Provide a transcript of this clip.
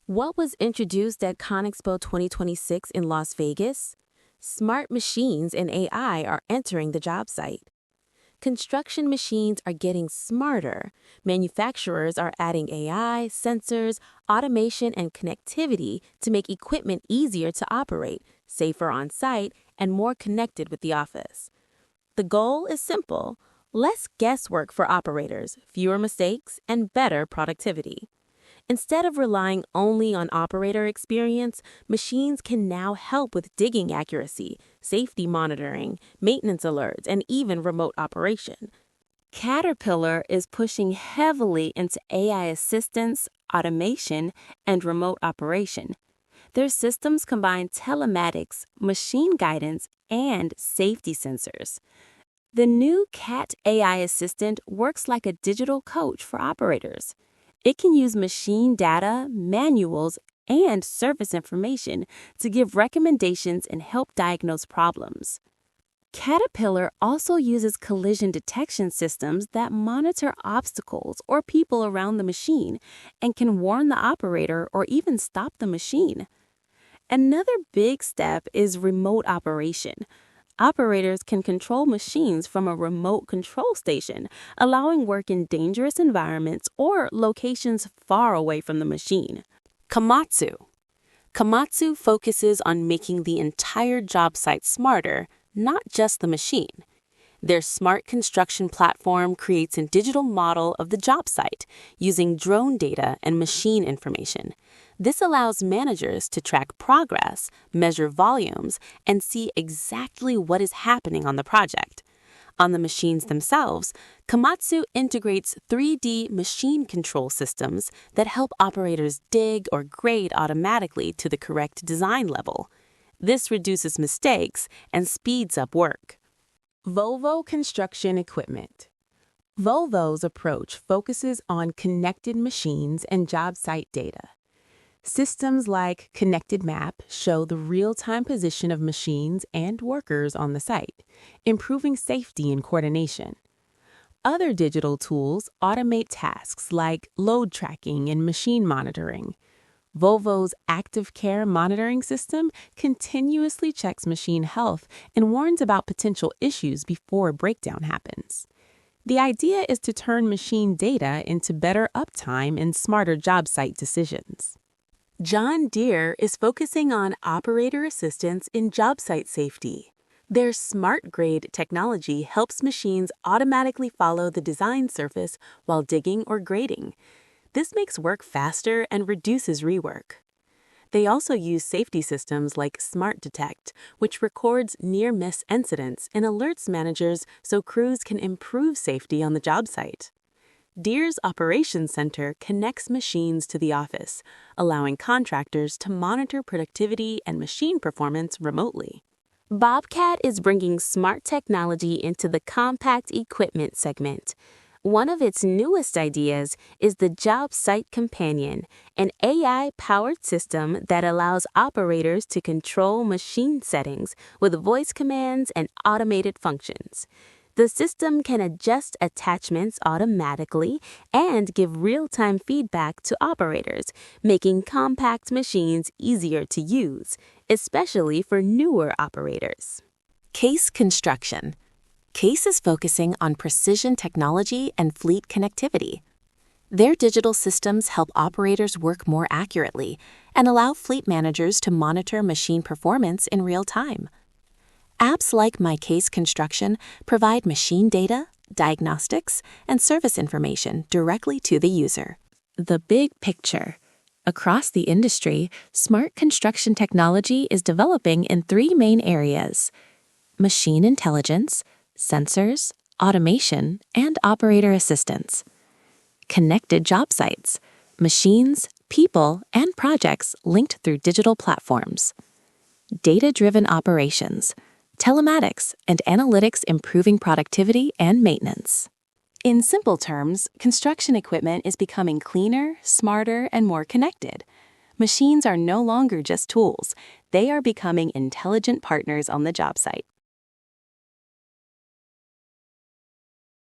What was introduced at CONEXPO 2026 in Las Vegas? Smart machines and AI are entering the job site. Construction machines are getting smarter. Manufacturers are adding AI, sensors, automation, and connectivity to make equipment easier to operate, safer on site, and more connected with the office. The goal is simple: less guesswork for operators, fewer mistakes, and better productivity. Instead of relying only on operator experience, machines can now help with digging accuracy, safety monitoring, maintenance alerts, and even remote operation. Caterpillar is pushing heavily into AI assistance, automation, and remote operation. Their systems combine telematics, machine guidance, and safety sensors. The new CAT AI assistant works like a digital coach for operators. It can use machine data, manuals, and service information to give recommendations and help diagnose problems. Caterpillar also uses collision detection systems that monitor obstacles or people around the machine and can warn the operator or even stop the machine. Another big step is remote operation. Operators can control machines from a remote control station, allowing work in dangerous environments or locations far away from the machine. Komatsu. Komatsu focuses on making the entire job site smarter, not just the machine. Their smart construction platform creates a digital model of the job site using drone data and machine information. This allows managers to track progress, measure volumes, and see exactly what is happening on the project. On the machines themselves, Komatsu integrates 3D machine control systems that help operators dig or grade automatically to the correct design level. This reduces mistakes and speeds up work. Volvo Construction Equipment. Volvo's approach focuses on connected machines and job site data. Systems like Connected Map show the real-time position of machines and workers on the site, improving safety and coordination. Other digital tools automate tasks like load tracking and machine monitoring. Volvo's Active Care monitoring system continuously checks machine health and warns about potential issues before a breakdown happens. The idea is to turn machine data into better uptime and smarter job site decisions. John Deere is focusing on operator assistance in job site safety. Their Smart Grade technology helps machines automatically follow the design surface while digging or grading. This makes work faster and reduces rework. They also use safety systems like Smart Detect, which records near-miss incidents and alerts managers so crews can improve safety on the job site. Deere's Operations Center connects machines to the office, allowing contractors to monitor productivity and machine performance remotely. Bobcat is bringing smart technology into the compact equipment segment. One of its newest ideas is the Job Site Companion, an AI-powered system that allows operators to control machine settings with voice commands and automated functions. The system can adjust attachments automatically and give real-time feedback to operators, making compact machines easier to use, especially for newer operators. Case Construction. Case is focusing on precision technology and fleet connectivity. Their digital systems help operators work more accurately and allow fleet managers to monitor machine performance in real time. Apps like My Case Construction provide machine data, diagnostics, and service information directly to the user. The big picture. Across the industry, smart construction technology is developing in three main areas: machine intelligence, sensors, automation, and operator assistance. Connected job sites, machines, people, and projects linked through digital platforms. Data-driven operations, telematics and analytics improving productivity and maintenance. In simple terms, construction equipment is becoming cleaner, smarter, and more connected. Machines are no longer just tools. They are becoming intelligent partners on the job site.